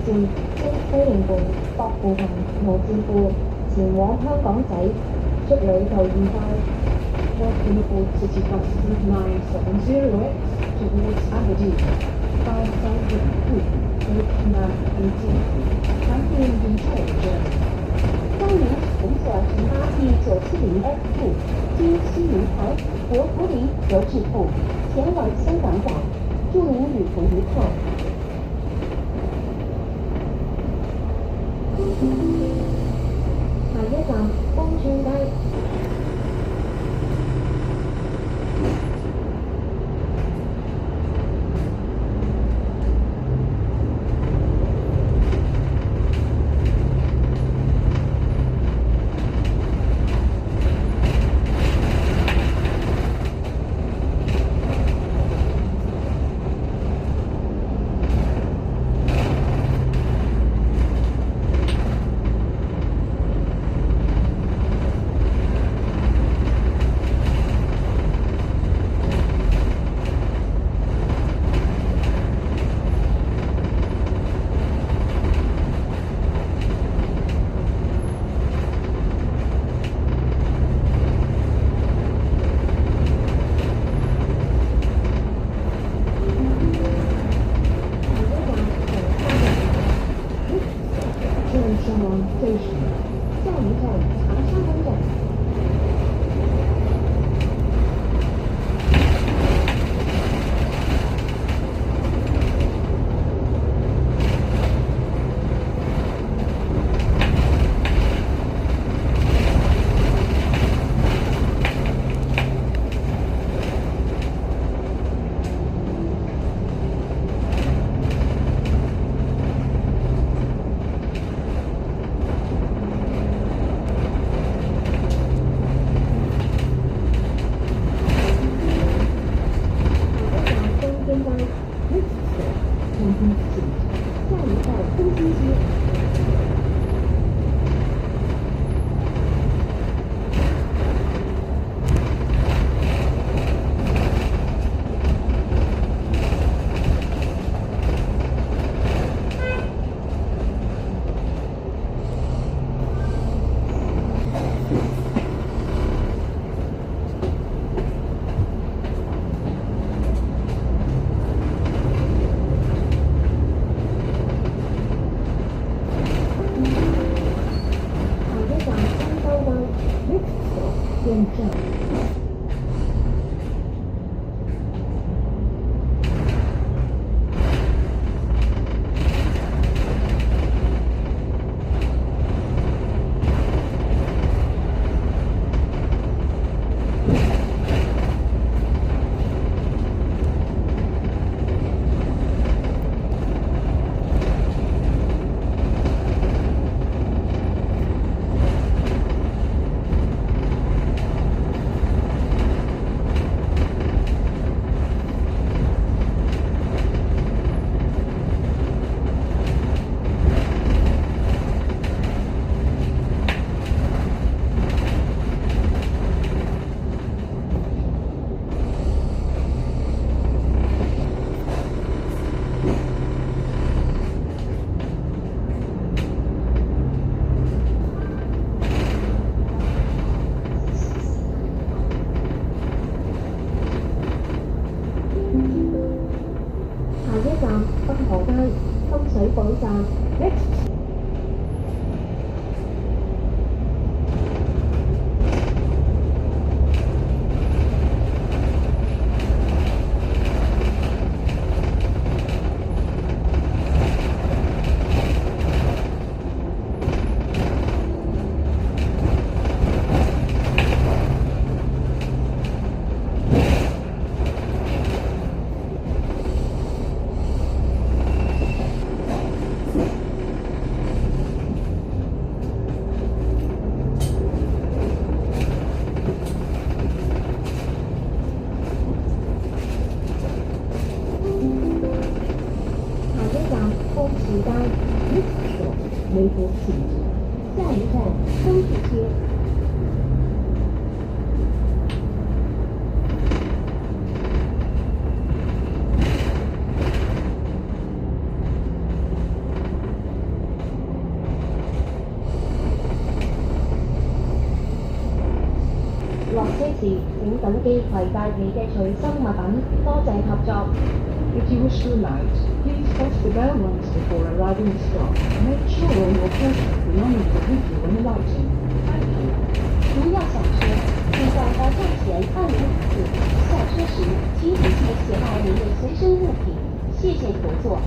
經西營盤北部行羅志富前往香港仔，出旅頭愉快。North Liverpool City Bus 9770X towards Aberdeen. Bound south of Hood, Oakland, 18. Thank you and enjoy the journey. 欢迎乘坐乘搭第970F 部经西营盘和福林罗志富前往香港仔，祝您旅途愉快。下一站芳村街。下一站茶沙湾站。验证。北河街深水埗站 Next。时代Next所微博请止，下一站丰富街。等機攜帶你嘅隨身物品，多謝合作。If you wish to alight, please press the bell once before arriving at stop. Make sure all your personal belongings are with you when alighting. Thank you. 如要下车，请在到站前按铃5次，下车时请仔细携带您的随身物品。谢谢合作。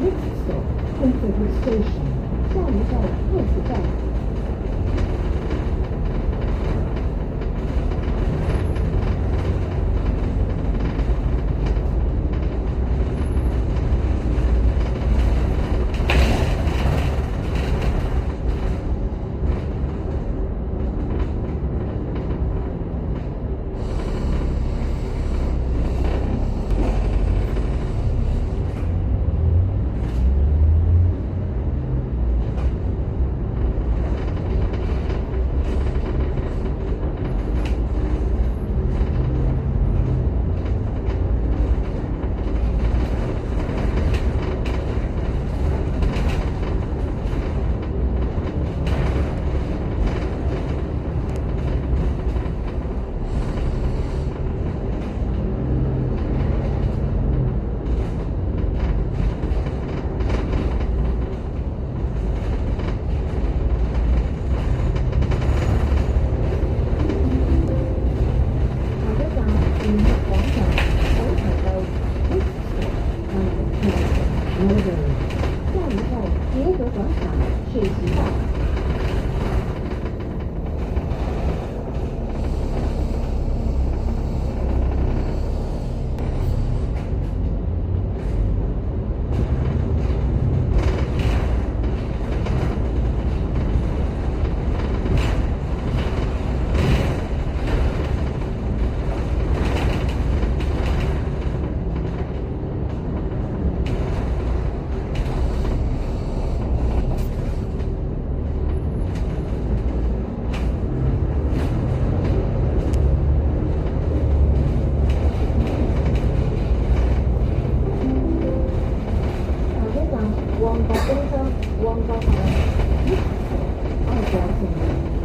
Next stop, Prince Station. 下一站太子站。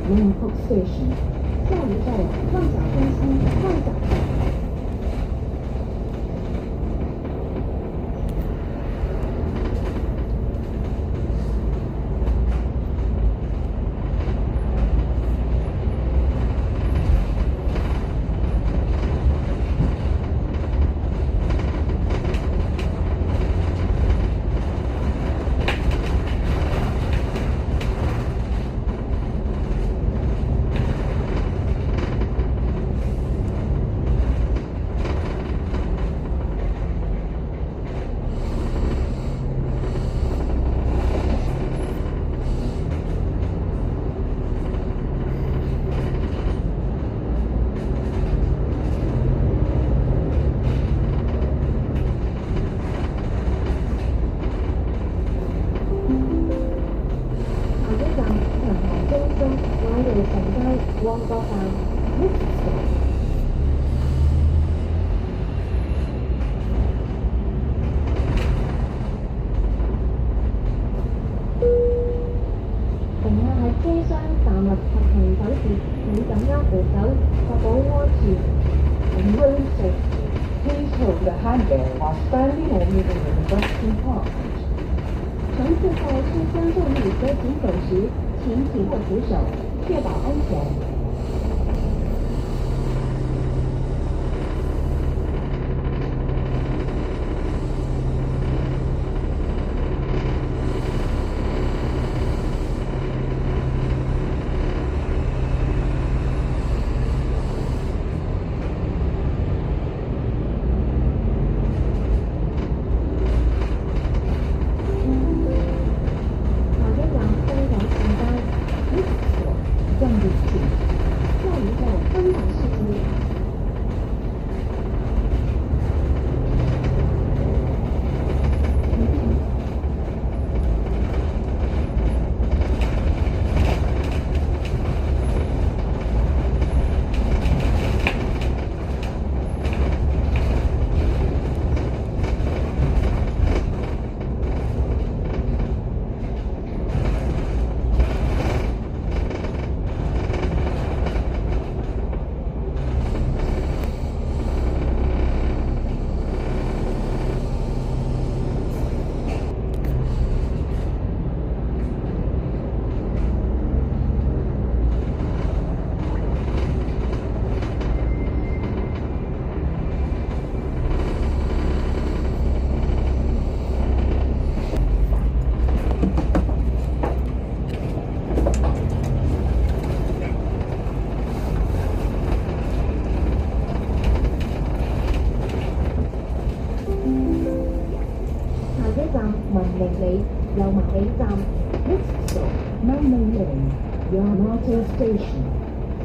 Bangkok Station. 下一站旺角中心旺角站。旺角站 Next stop. 乘客喺車廂站立及行走時，請緊握扶手，確保安全。In road safety, please hold the handrail while standing or moving in the bus compartment. 乘客在车厢站立和行走时，请紧握扶手，确保安全。文明里油麻地站。 Next stop, Manning Lane, Yamata Station.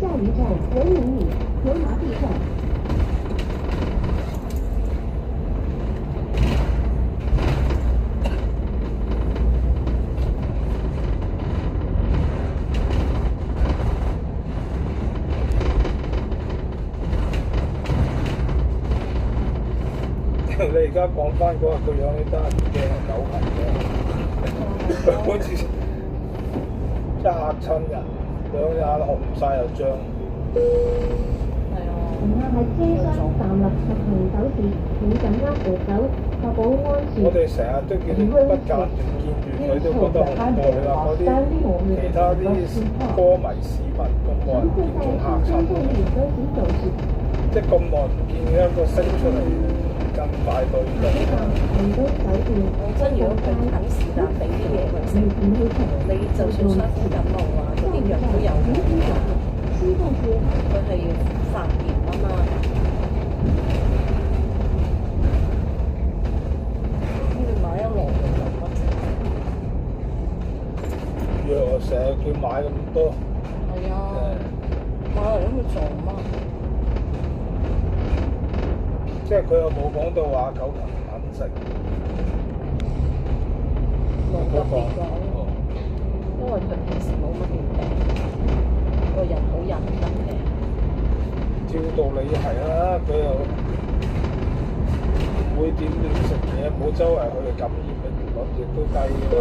下一站文明里油麻地站。你而家講翻嗰日個樣，你真係驚狗痕嘅，佢好似真係嚇親人，兩眼紅晒又脹。係啊，乘客喺車廂站立及行走時，請緊握扶手，確保安全。我哋成日都叫你不間斷見住佢都覺得恐怖，你話嗰啲其他啲歌迷市民咁冇人見仲嚇親，即係咁耐唔見一個升出嚟。咁快到呢度，講真，如果佢肯是但俾啲嘢佢食，你就算傷風感冒啊，嗰啲藥都有嘅。佢係發炎啊嘛。咁你買一籠嚟做乜啫？藥我成日叫買咁多。係啊，買嚟咁去做乜？即係佢又冇講到話狗唔肯食，冇特別講，因為佢平時冇乜點病，個人好仁得嘅。照道理係啦，佢又唔會點亂食嘢，冇周圍去感染嘅率亦都低㗎嘛。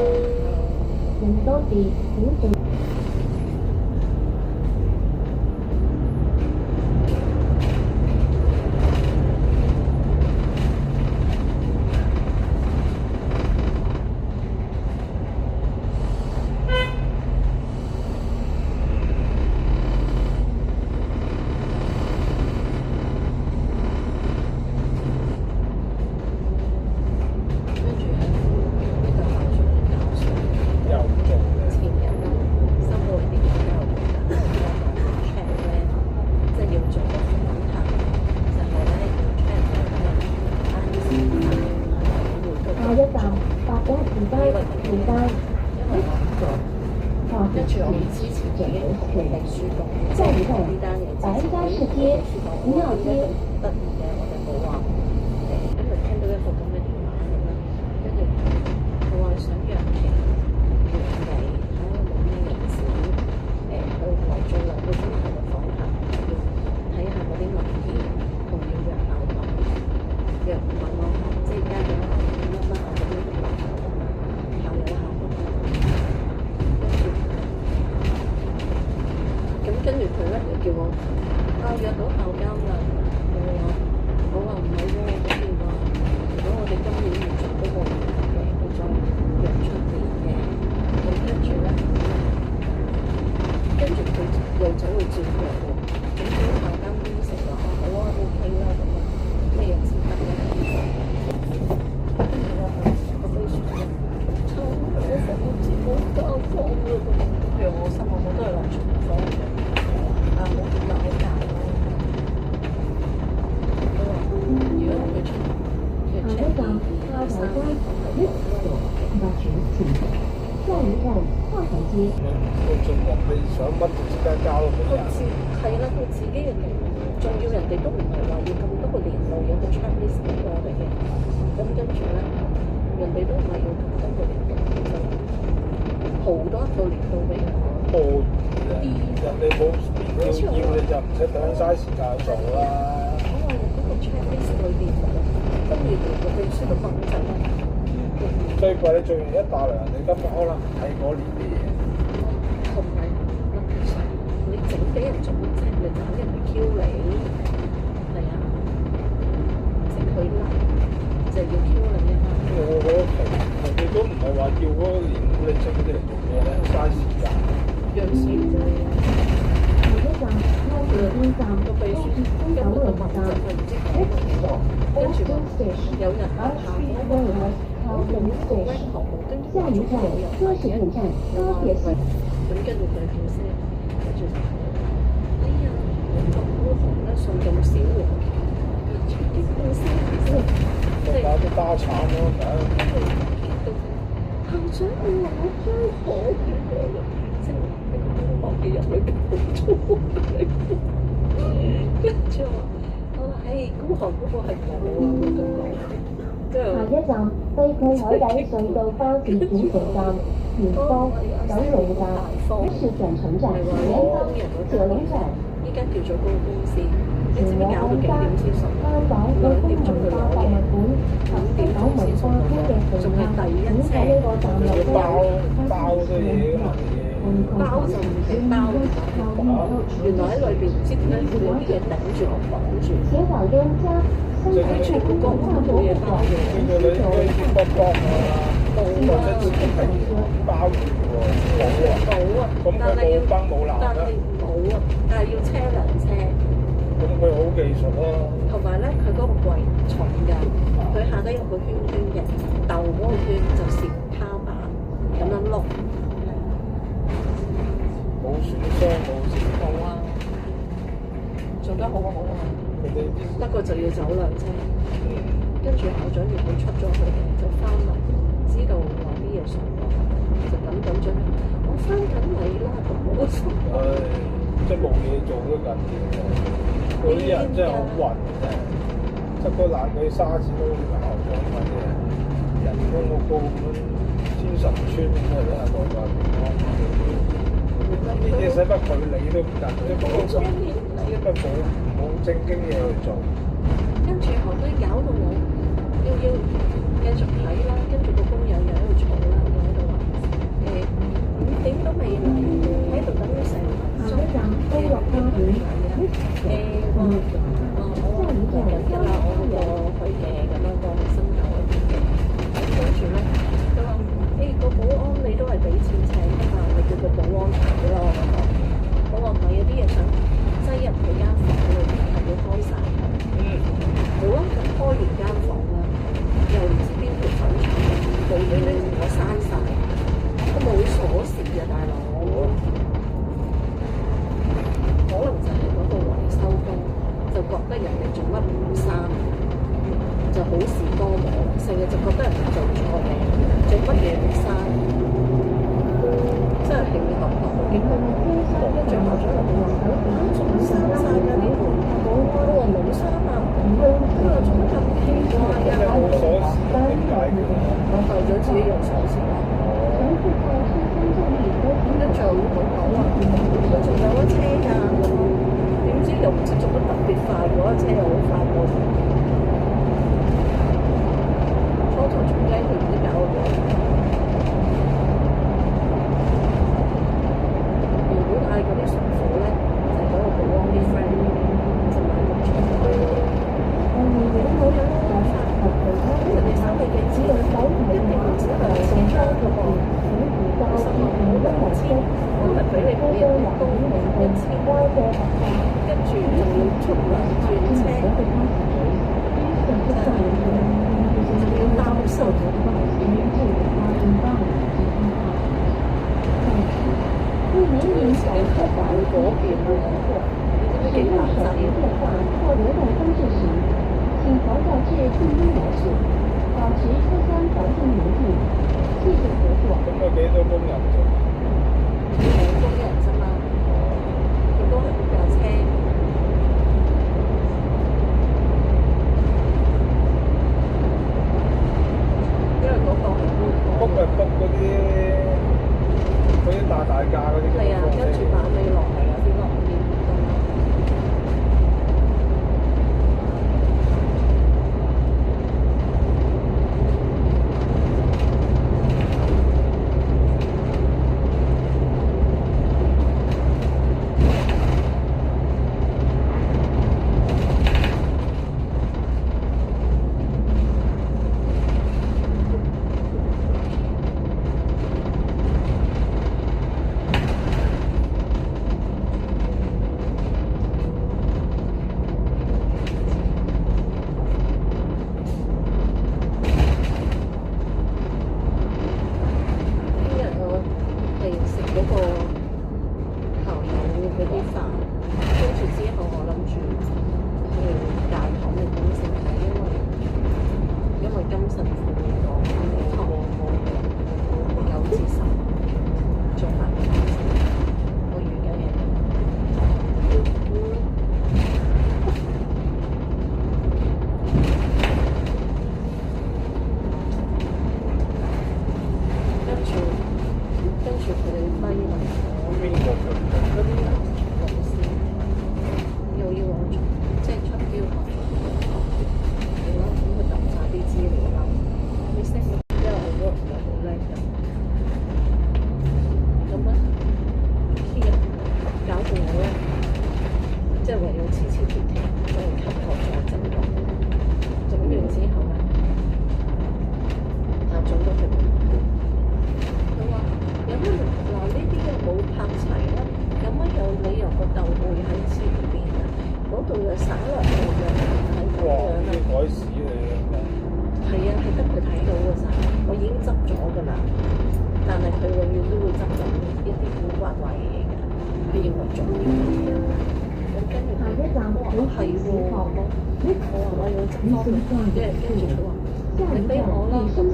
人多時請盡。跟住我哋之前已經同秘書講，即係呢單嘢之前已經同秘書講，我覺得得意嘅，我哋冇話因為聽到一個咁嘅電話咁樣，跟住佢話想約期約你睇下冇咩人士去來做2個鐘頭嘅訪談，要睇下嗰啲文件，同要約out文，約問我即係加咗乜乜我嗰啲咁樣考慮一下。跟住佢咧就叫我約到校監啦，我話唔係喎，嗰邊話如果我哋今年唔做嗰個佢再約出年嘅，咁跟住佢又走去照約喎，咁啲校監應承話好啊 OK 啦咁啊，咩日子得咧？跟住我個秘書就抽我房字冇交房啦咁，譬如我心諗我都係話重房嘅。冇咁大價咯。佢話：如果佢出下一站炮台街 Next stop Butchers Street。下一站炮台街。佢仲話你想乜就即刻交咯，俾人。係啦，佢自己人哋，仲要人哋都唔係話要咁多個年路有個 checklist 俾我哋嘅。咁跟住咧，人哋都唔係要咁多個年路，就好多個年路俾我。人哋冇要你就唔使等嘥時間做啦。我話嗰個 checklist 裏邊，跟住連個秘書都講就係，最貴你做完一大輪，你根本可能唔睇嗰年嘅嘢。同埋問題上，你整俾人做乜啫？你等人嚟 Q 你，係啊，整佢啦，就要 Q 你啊嘛。我覺得人哋都唔係話要嗰年，你整啲嚟做咩咧？嘥時間。樣式啫。下一站開地邊站個秘書根本就問就係唔知講乜嘢，跟住有人下下嗰個冇個 rank 項目，跟住下一站奢侈品站高鐵線。咁跟住佢點先？跟住就哎呀，咁多行咧送咁少喎，全啲公司即係搞啲家產咯，跟住都想要我張火嘅嘢，即係我嘅人裏邊好粗嘅。跟住我話：孤寒嗰個係我啊！咁講，即係下一站西區海底隧道巴士轉乘站，前方九龍站，一是轉乘站，前方九龍站。依家叫咗嗰個公司，你知唔知搞到幾點先熟？香港嘅公民化博物館及香港文化區嘅地下，本喺呢個站內包啲嘢㗎嘛，包就唔係包，原來喺裏邊唔知點解會有啲嘢頂住我綁住。前往東家生態處公共化博物館，呢個你可以接卜卜啊，或者自己係包住喎，冇啊，咁佢冇崩冇爛啦。冇啊，但係要車兩車。咁佢好技術咯。同埋咧，佢嗰個櫃重㗎，佢下底有個圈圈嘅，竇嗰個圈就攝卡板咁樣碌。冇損傷冇事。冇啊，做得好好啊！不過就要走兩車，跟住校長原本出咗去，就翻嚟，知道話啲嘢上落，就咁咗。我翻緊嚟啦，我心。即係冇嘢做都緊要嘅。嗰啲人真係好暈嘅，執個爛鬼沙士都校長或者人工好高咁樣，天神村咁啊，真係個個地方。呢啲使乜佢理都唔得，即係因為冇正經嘢去做。跟住後尾搞到我要繼續睇啦，跟住個工友又喺度嘈啦，又喺度話點都未嚟，喺度等咗成下一站高樂花園，我緊急啦，我嗰個佢嘅咁樣個新舊嗰邊嘅，跟住咧佢話個保安你都係俾錢請㗎嘛，你叫個保安睇咯。我話唔係，有啲嘢想擠入佢間房裏邊係要開晒嘅。冇啦，咁開完間房啦，又唔知邊條粉牆冇端端同我閂晒，我冇鎖匙啊，大佬。可能就係嗰個維修工就覺得人哋做乜唔閂，就好事多磨，成日就覺得人哋做錯嘢，做乜嘢唔閂，真係慶合合嘅。跟住校長又話：仲閂晒㗎呢門？我話冇閂啊，佢話做乜咁奇怪啊？冇鎖匙點解嘅？我校長自己用鎖匙啦。跟住我同佢講話，佢仲有一車㗎，點知又唔知做得特別快，嗰一車又好快過。初頭仲驚佢唔知搞咗。原本嗌嗰啲神父咧，就係嗰個保安啲 friend，就買咁重。人哋收你嘅錢，一定唔止係錢多嘅噃。10萬冇得1000，可能俾你每日都1000，跟住仲要出糧轉車，仲要擔心。仲要自己學埋嗰邊喎，你知唔知幾難滯請調校至静音模式，保持车厢环境宁静，谢谢合作。咁有幾多工人做？工人啫嘛，佢都係嗰架車。因為嗰個係卜係卜嗰啲大架嗰啲。係啊，跟住馬尾落嚟嗰啲落邊。海市嚟嘅。係啊，係得佢睇到㗎咋，我已經執咗㗎啦。但係佢永遠都會執咗一啲古怪怪嘅嘢㗎，佢認為重要嘅嘢。咁跟住佢我話係喎，我話我要執多佢，跟住佢話你俾我啦咁喎。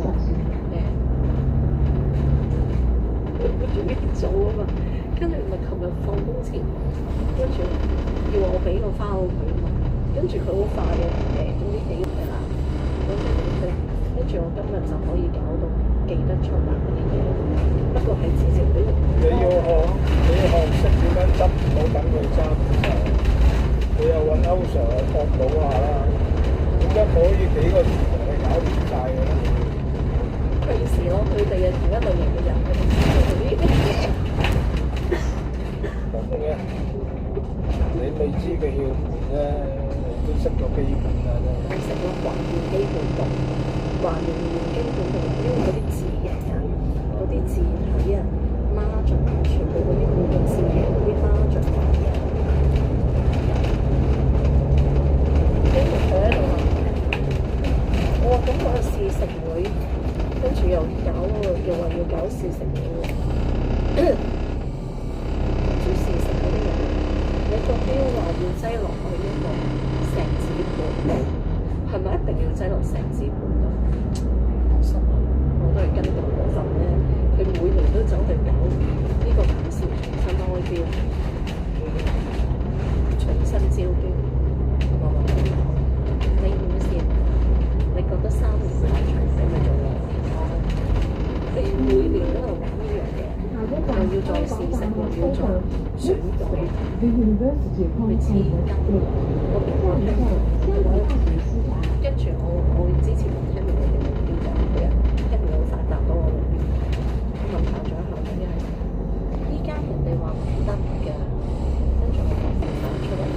佢仲要做啊嘛，跟住咪琴日放工前，跟住要我俾個花佢啊嘛，跟住佢好快嘅，總之幾日啦，咁跟住我今日就可以搞到記得出嚟嗰啲嘢，不過係之前俾你要學識點樣執，唔好等佢執。你又揾歐 Sir 學到下啦，點解可以幾個字同你搞掂晒嘅咧？隨時咯，佢哋係同一類型嘅人，佢哋知道呢啲嘢。咁嘅，你未知佢要換啫，都識個基本啦啫。係識咗還原基本功，還原基本功，因為嗰啲字形啊，嗰啲字體啊，孖盡啊，全部嗰啲古文字形嗰啲孖盡嘅嘢。跟住佢喺度話：我話咁我試食會。跟住又話要搞試食嘢喎，做試食嗰啲人，你個標話要擠落去一個錫紙盤度，係咪一定要擠落錫紙盤度？我心諗，我都係跟佢嗰份咧，佢每年都走去搞呢個考試，重新開標，重新招標，你唔試？你覺得3年嘅長使咪做咯？你每年都喺度玩呢樣嘢，又要再試食，又要再選舉，你知音我跟住我之前聽到你哋目標就係佢啊，一年有發達到我目標。我問校長因為依家人哋話唔得㗎，跟住我講發出嚟嘅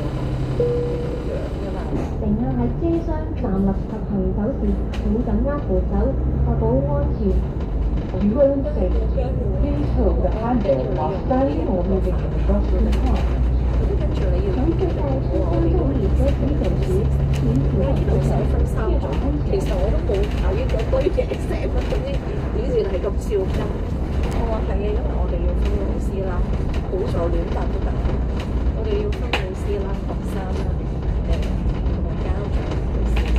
樣㗎嘛。乘客喺車廂站立及行走時，請緊握扶手，確保安全。Road safety. Please hold the handle while standing or moving in the bus or the car. 跟住你要記得我哋嗰年車呢度少，因為呢度手分3種，其實我都冇睇嗰堆嘢成乜嗰啲表現係咁笑金。我話係啊，因為我哋要分老師啦，好在亂答都得。我哋要分老師啦、學生啦、同埋家長去試食。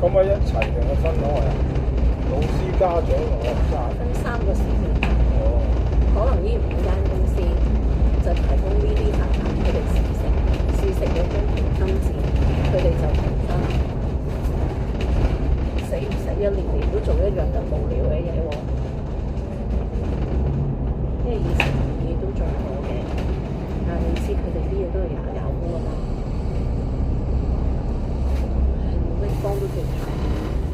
咁咪一齊定係分開啊？老師、家長同學生分3個時段。哦。可能呢5間公司就提供呢啲飯盒，佢哋試食嗰張評分紙，佢哋就評分。死唔死啊？年年都做一樣咁無聊嘅嘢喎。因為以前嘢都做過嘅，但係你知佢哋啲嘢都係有㗎嘛。咩幫都叫睇，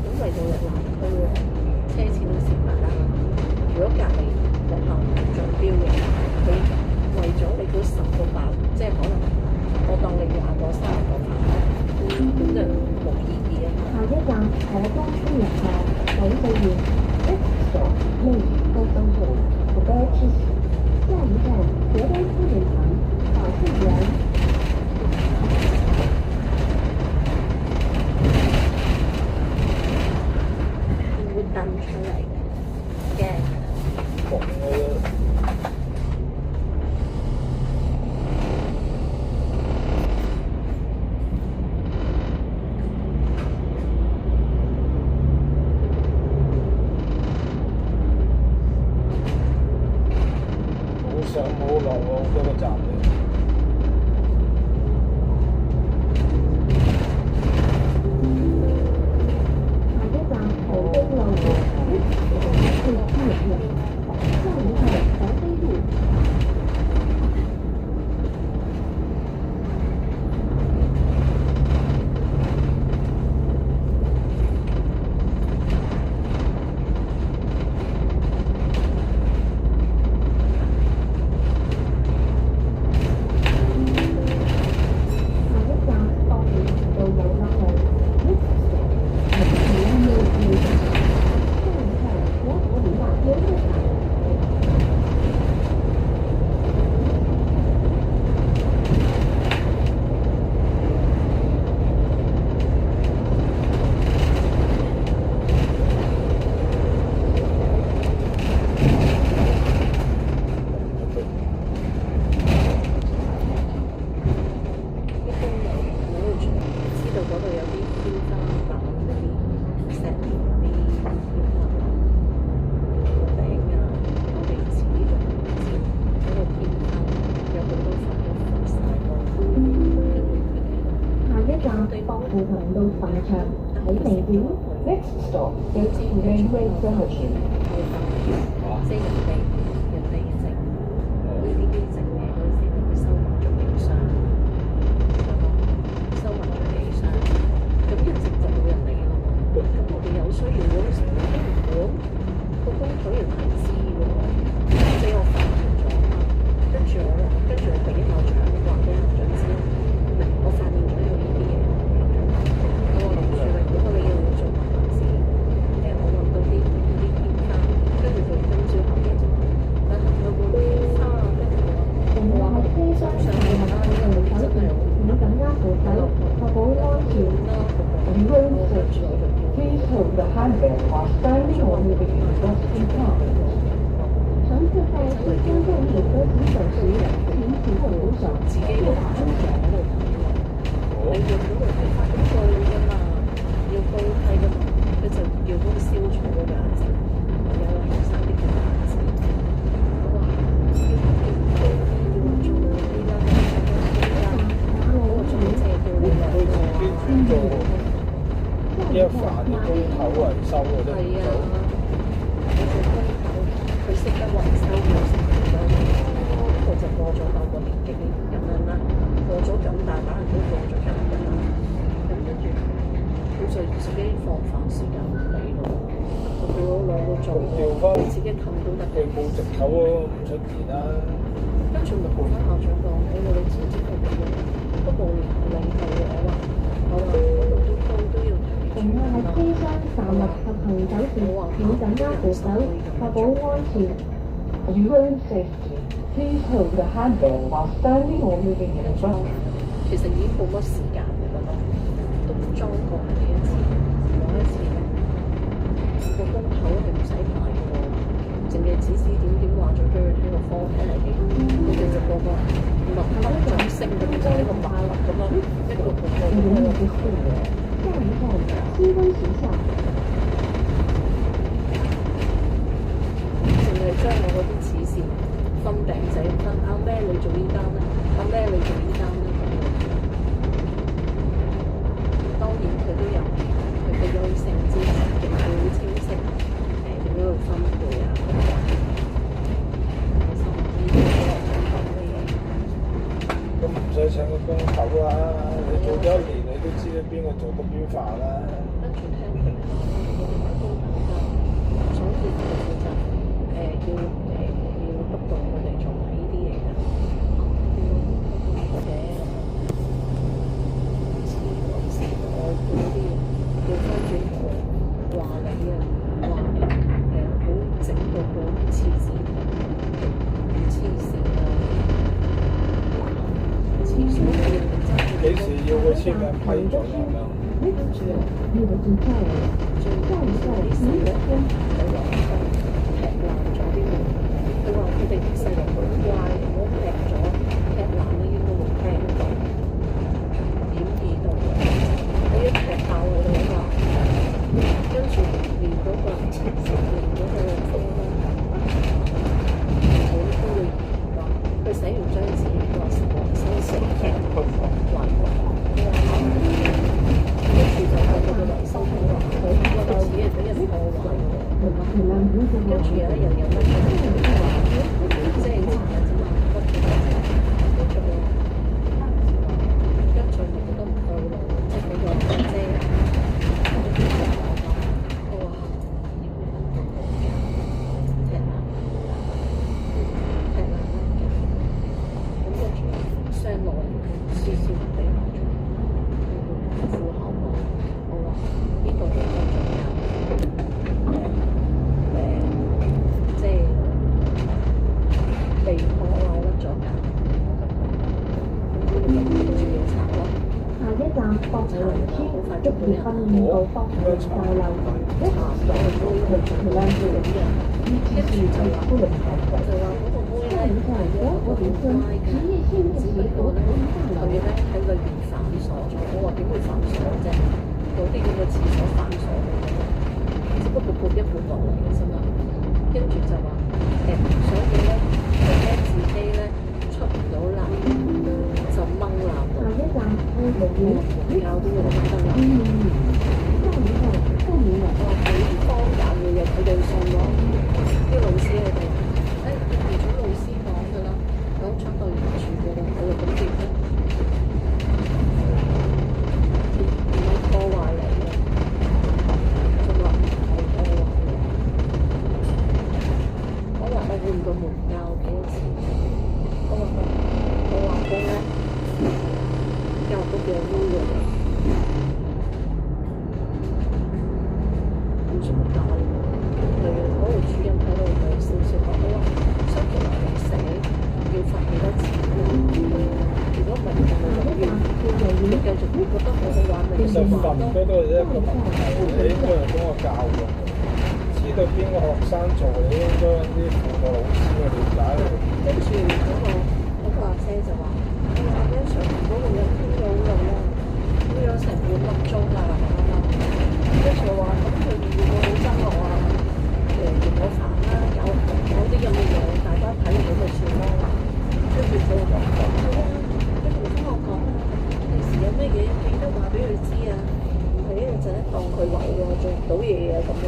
咁嚟到日南區喎，車錢都蝕埋啦。如果隔離學校唔中標嘅，佢為咗你嗰10個班，即係可能我當你20個、30個班，咁就冇意義啊嘛。下一站可江村入口，保濟園，Exit 內高登路，Prepare to。下一站河東夫人堂，保濟園。登出嚟嘅，窮嘅。冇上冇落喎，好多個站。步行到墳場睇地表。Next stop is Railway Cemetery. 即係人哋整呢啲整嘢嗰陣時，佢收埋咗悲傷，收埋咗悲傷，咁一直就冇人理咯。咁我哋有需要嗰陣時，個工隊人係知嘅喎，即係我發現咗嘛。跟住我俾校長話俾校長知，我發現咗有呢啲嘢。我諗住如果你要做文化師，我揾到啲片花，跟住就今朝學嘢啫。但係有冇片花啊？跟住我話車廂上面係扶手電，請緊握扶手，確保安全。Road safety. Please hold the handrail while standing or moving in pedestrian path. 乘客在车厢动力和扶手时，请紧握扶手，自己個安全喺度睇喎。你換嗰個係發高㗎嘛，要高梯㗎嘛，佢就要嗰個燒草嗰個顏色，有學生啲嘅顏色。我話要高啲，要做呢啦，嗰個總借叫你落佢自己專做呢一範啲工頭維修嘅啫。係啊，佢做工頭，佢識得維修，佢識得佢就過咗某個年紀咁樣啦，過咗咁大把人都過咗咁㗎啦，咁跟住佢就自己放飯時間唔理咯，佢攞到做，自己氹都得。佢冇藉口喎，唔出現啦。跟住咪同翻校長講，我話你知唔知佢咁樣都冇理佢喎，我話嗰度都要睇。乘客喺車廂站立及行走時，請緊握扶手，確保安全。Road safety. Please hold the handrail while standing or moving in front. 其實已經冇乜時間嘅啦，都裝過幾一次，攞一次個工頭係唔使排嘅喎，淨係指指點話咗俾佢聽個方向係幾，佢哋就個密掌聲咁就喺個馬勒咁樣一個個咁樣去呼嘅。下一站新温學校。淨係將我嗰啲指示分餅仔分咩你做呢單咧，咩你做呢單咧。當然佢都有佢嘅優勝之處，亦都好清晰點樣去分配啊。咁唔使請個工頭啦，你做咗一年你都知道邊個做得邊範啦。跟住聽佢哋講，工頭就總結佢負責要督導佢哋做埋呢啲嘢㗎。嘅似我嗰啲調翻轉頭話你啊，話好整到好黐線啊！廁所幾時要佢簽名批准咁樣？跟住呢個最佳嘅，最佳嘅係呢個分佢話劈爛咗啲門，佢話佢哋啲細路好乖，如果劈爛咧應該會聽到點意到嘅，你一劈爆佢哋話，跟住連嗰個連嗰個風咧，好都會話佢寫完張紙話黃生成劈還跟住就喺嗰個維修廠話佢個紙係俾人破壞嘅，跟住有一日有乜嘢話，即係前日啫嘛，不斷出嚟，跟住我覺得唔對路，即係嗰個姐啊，我話踢爛，咁跟住雙內少少俾我做。副校講，我話呢度應該仲有即係鼻孔我甩咗㗎，咁佢哋就住要拆咯。下一站博長村職業訓練部博長大樓，拆咗個妹去做兩條啲人，跟住就話嗰個妹咧係一個好乖嘅，只不過咧佢咧喺裏邊反鎖咗，我話點會反鎖啫？嗰啲咁嘅廁所反鎖嚟嘅，只不過撥一撥落嚟嘅啫嘛。跟住就話所以咧佢咧自己咧出唔到嚟，就掹爛到。下一站澳教都有得得啦。下一站凤鸣路。我話幾方揀嘅嘢，佢哋送咯，啲老師喺度，預咗老師講㗎啦，講出到原處㗎啦，我就咁接啦，唔係破壞嚟嘅，仲話唔係破壞嘅。我話我換個門教幾多錢？我話工咧，教都幾污嘅。唔知乜解，嗰個主任喺度對少少講，佢話上期落嚟寫要罰幾多錢㗎？如果唔係就冇入院，你繼續覺得好好玩咪其實先玩罰嗰咯。都係一個問題，你應該係嗰個教育，知道邊個學生做，你應該啲輔導老師去了解佢。跟住嗰個阿姐就話：我話咧上堂嗰度有傾咗好耐啦，傾咗成半粒鐘啦，跟住我話咁佢會唔會好憎我啊？嫌我煩啦，有啲咁嘅嘢，大家睇唔到咪算咯。跟住佢話：跟住同我講啊，第時有咩嘢記得話俾佢知啊，唔係一日就一當佢為喎，做唔到嘢啊咁咯。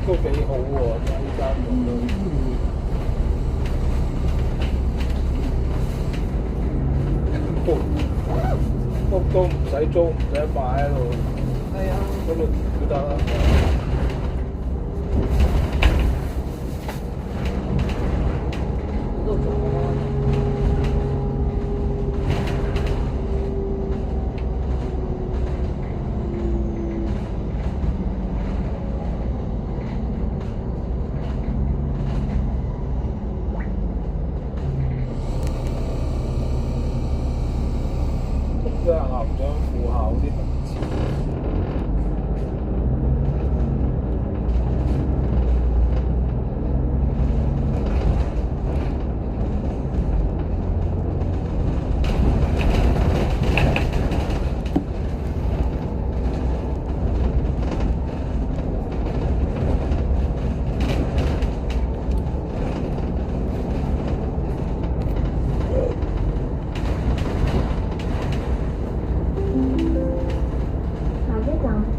都幾好喎，呢間屋都唔使租，唔使買喺度，係啊，嗰度都得啦。嗰度做啊。即係校長、副校啲名詞。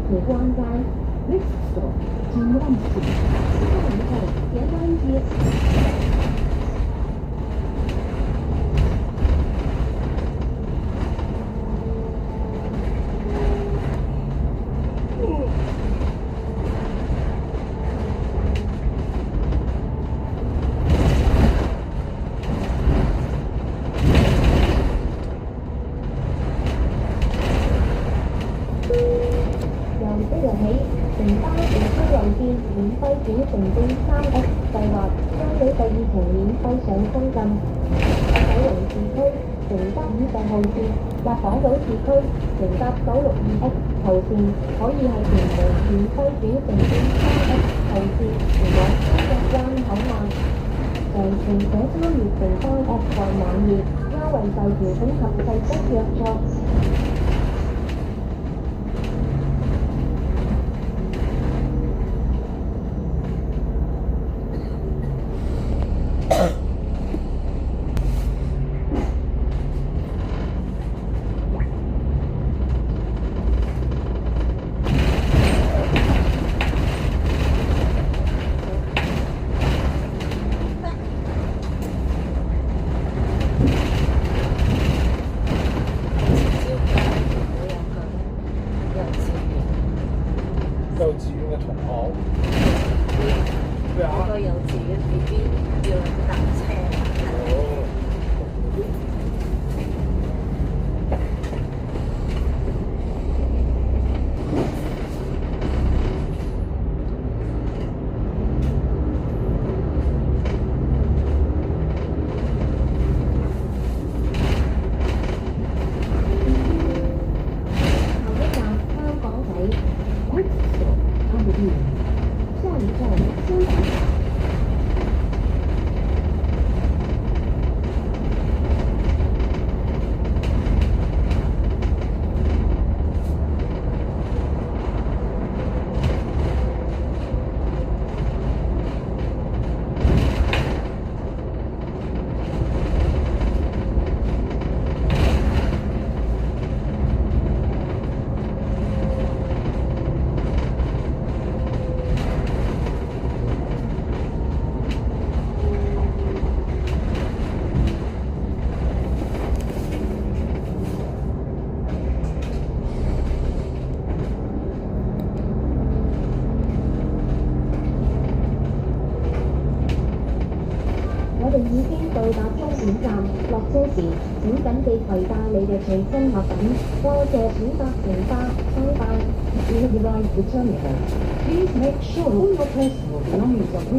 铁关街 Bristol 金湾市下一站田湾街。由即日起，城巴地區路線免費轉乘經 3X 計劃將於第2程免費上深圳。九龍市區乘搭50號線或港島市區乘搭962X 號線，可以係全程免費轉乘經 3X 號線前往深圳灣口岸。詳情請參閱城巴 App 網頁優惠授權及細則約束。個幼稚園 BB 要搭車。哦。下一站香港仔， Next stop, Aberdeen. 下一站香港仔。我哋已經到達終點站，落車時請緊記攜帶你嘅隨身物品。多謝選擇乘搭，拜拜。 We have arrived at the terminal. Please make sure all your personal belongings are with